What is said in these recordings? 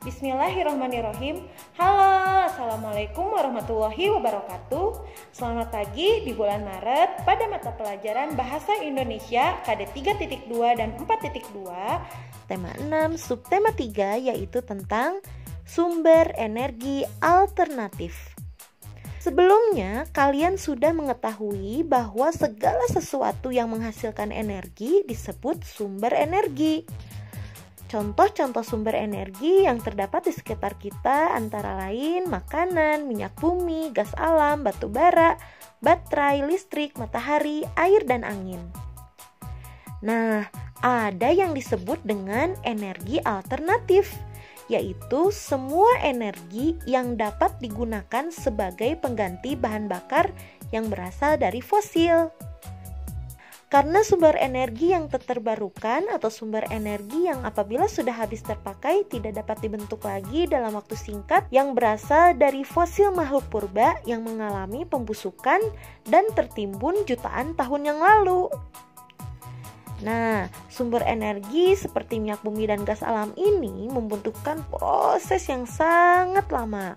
Bismillahirrahmanirrahim. Halo, Assalamualaikum warahmatullahi wabarakatuh. Selamat pagi di bulan Maret pada mata pelajaran Bahasa Indonesia KD 3.2 dan 4.2 tema 6 subtema 3 yaitu tentang sumber energi alternatif. Sebelumnya, kalian sudah mengetahui bahwa segala sesuatu yang menghasilkan energi disebut sumber energi. Contoh-contoh sumber energi yang terdapat di sekitar kita antara lain makanan, minyak bumi, gas alam, batu bara, baterai, listrik, matahari, air, dan angin. Nah, ada yang disebut dengan energi alternatif, yaitu semua energi yang dapat digunakan sebagai pengganti bahan bakar yang berasal dari fosil. Karena sumber energi yang terbarukan atau sumber energi yang apabila sudah habis terpakai tidak dapat dibentuk lagi dalam waktu singkat yang berasal dari fosil makhluk purba yang mengalami pembusukan dan tertimbun jutaan tahun yang lalu. Nah, sumber energi seperti minyak bumi dan gas alam ini membutuhkan proses yang sangat lama.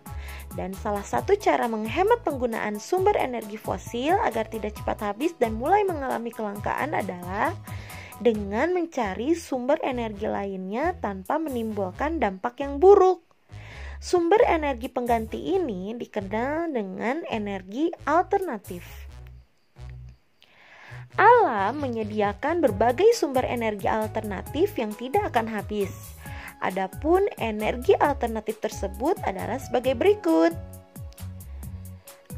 Dan salah satu cara menghemat penggunaan sumber energi fosil agar tidak cepat habis dan mulai mengalami kelangkaan adalah dengan mencari sumber energi lainnya tanpa menimbulkan dampak yang buruk. Sumber energi pengganti ini dikenal dengan energi alternatif. Alam menyediakan berbagai sumber energi alternatif yang tidak akan habis. Adapun energi alternatif tersebut adalah sebagai berikut.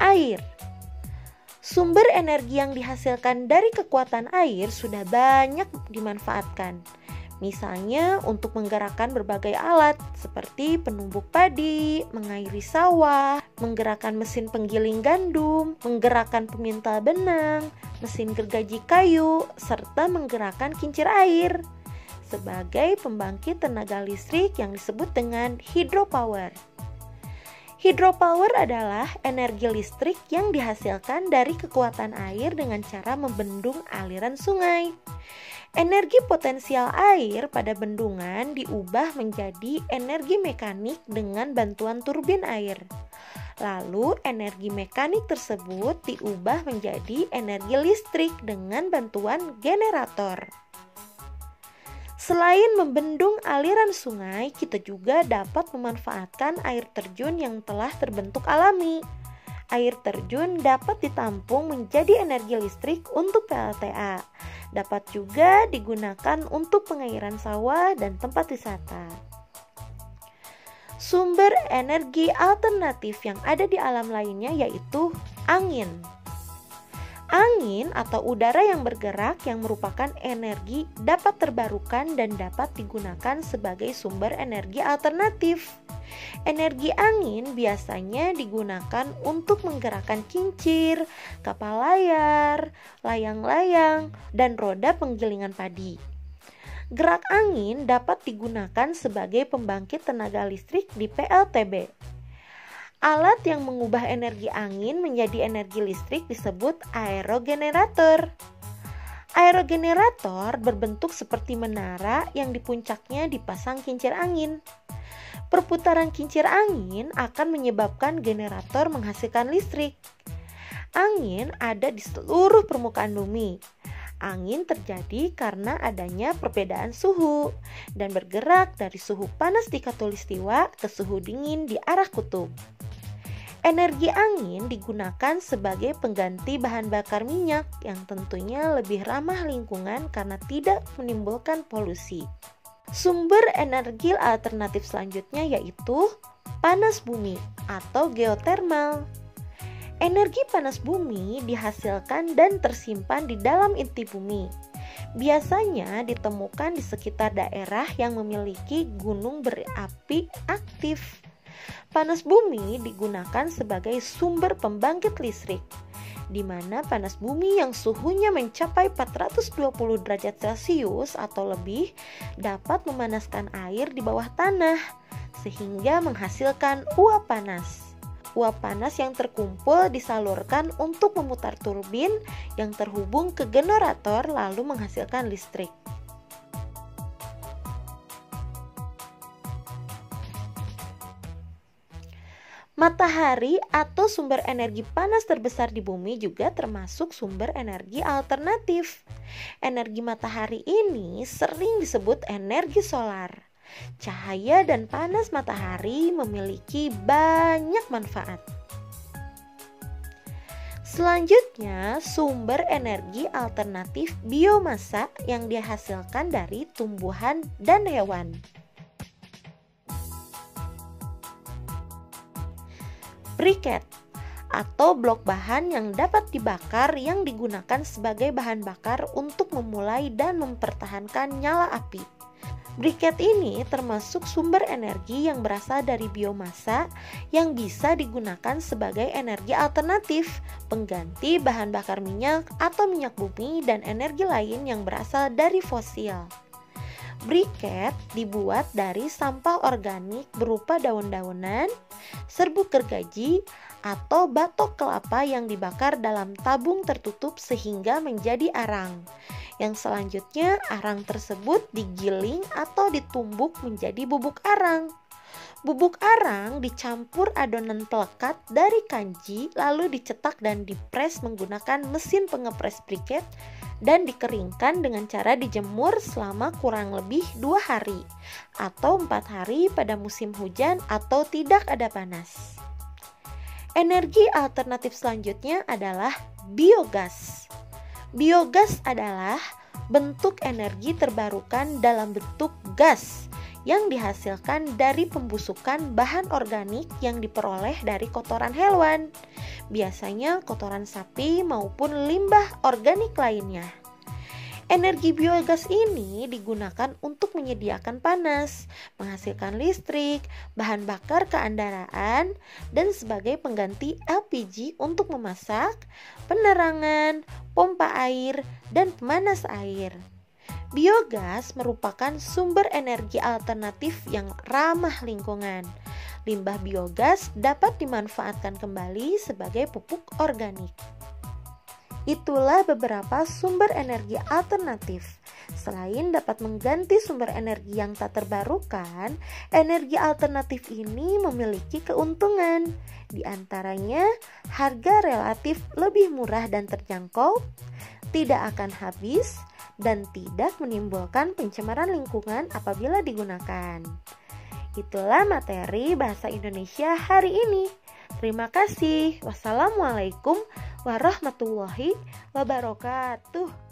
Air. Sumber energi yang dihasilkan dari kekuatan air sudah banyak dimanfaatkan. Misalnya untuk menggerakkan berbagai alat seperti penumbuk padi, mengairi sawah, menggerakkan mesin penggiling gandum, menggerakkan pemintal benang, mesin gergaji kayu, serta menggerakkan kincir air sebagai pembangkit tenaga listrik yang disebut dengan hydropower. Hydropower adalah energi listrik yang dihasilkan dari kekuatan air dengan cara membendung aliran sungai. Energi potensial air pada bendungan diubah menjadi energi mekanik dengan bantuan turbin air. Lalu energi mekanik tersebut diubah menjadi energi listrik dengan bantuan generator. Selain membendung aliran sungai, kita juga dapat memanfaatkan air terjun yang telah terbentuk alami. Air terjun dapat ditampung menjadi energi listrik untuk PLTA. Dapat juga digunakan untuk pengairan sawah dan tempat wisata. Sumber energi alternatif yang ada di alam lainnya yaitu angin. Angin atau udara yang bergerak yang merupakan energi dapat terbarukan dan dapat digunakan sebagai sumber energi alternatif. Energi angin biasanya digunakan untuk menggerakkan kincir, kapal layar, layang-layang, dan roda penggilingan padi. Gerak angin dapat digunakan sebagai pembangkit tenaga listrik di PLTB. Alat yang mengubah energi angin menjadi energi listrik disebut aerogenerator. Aerogenerator berbentuk seperti menara yang di puncaknya dipasang kincir angin. Perputaran kincir angin akan menyebabkan generator menghasilkan listrik. Angin ada di seluruh permukaan bumi. Angin terjadi karena adanya perbedaan suhu dan bergerak dari suhu panas di khatulistiwa ke suhu dingin di arah kutub. Energi angin digunakan sebagai pengganti bahan bakar minyak yang tentunya lebih ramah lingkungan karena tidak menimbulkan polusi. Sumber energi alternatif selanjutnya yaitu panas bumi atau geotermal. Energi panas bumi dihasilkan dan tersimpan di dalam inti bumi. Biasanya ditemukan di sekitar daerah yang memiliki gunung berapi aktif. Panas bumi digunakan sebagai sumber pembangkit listrik, di mana panas bumi yang suhunya mencapai 420 derajat Celcius atau lebih dapat memanaskan air di bawah tanah, sehingga menghasilkan uap panas. Uap panas yang terkumpul disalurkan untuk memutar turbin yang terhubung ke generator lalu menghasilkan listrik. Matahari atau sumber energi panas terbesar di bumi juga termasuk sumber energi alternatif. Energi matahari ini sering disebut energi solar. Cahaya dan panas matahari memiliki banyak manfaat. Selanjutnya, sumber energi alternatif biomasa yang dihasilkan dari tumbuhan dan hewan. Briket atau blok bahan yang dapat dibakar yang digunakan sebagai bahan bakar untuk memulai dan mempertahankan nyala api. Briket ini termasuk sumber energi yang berasal dari biomasa yang bisa digunakan sebagai energi alternatif, pengganti bahan bakar minyak atau minyak bumi dan energi lain yang berasal dari fosil. Briket dibuat dari sampah organik berupa daun-daunan, serbuk gergaji, atau batok kelapa yang dibakar dalam tabung tertutup sehingga menjadi arang. Yang selanjutnya arang tersebut digiling atau ditumbuk menjadi bubuk arang. Bubuk arang dicampur adonan pelekat dari kanji lalu dicetak dan dipres menggunakan mesin pengepres briket dan dikeringkan dengan cara dijemur selama kurang lebih 2 hari atau 4 hari pada musim hujan atau tidak ada panas. Energi alternatif selanjutnya adalah biogas. Biogas adalah bentuk energi terbarukan dalam bentuk gas yang dihasilkan dari pembusukan bahan organik yang diperoleh dari kotoran hewan, biasanya kotoran sapi maupun limbah organik lainnya. Energi biogas ini digunakan untuk menyediakan panas, menghasilkan listrik, bahan bakar kendaraan, dan sebagai pengganti LPG untuk memasak, penerangan, pompa air, dan pemanas air. Biogas merupakan sumber energi alternatif yang ramah lingkungan. Limbah biogas dapat dimanfaatkan kembali sebagai pupuk organik. Itulah beberapa sumber energi alternatif. Selain dapat mengganti sumber energi yang tak terbarukan, energi alternatif ini memiliki keuntungan. Di antaranya, harga relatif lebih murah dan terjangkau, tidak akan habis, dan tidak menimbulkan pencemaran lingkungan apabila digunakan. Itulah materi Bahasa Indonesia hari ini. Terima kasih. Wassalamualaikum warahmatullahi wabarakatuh.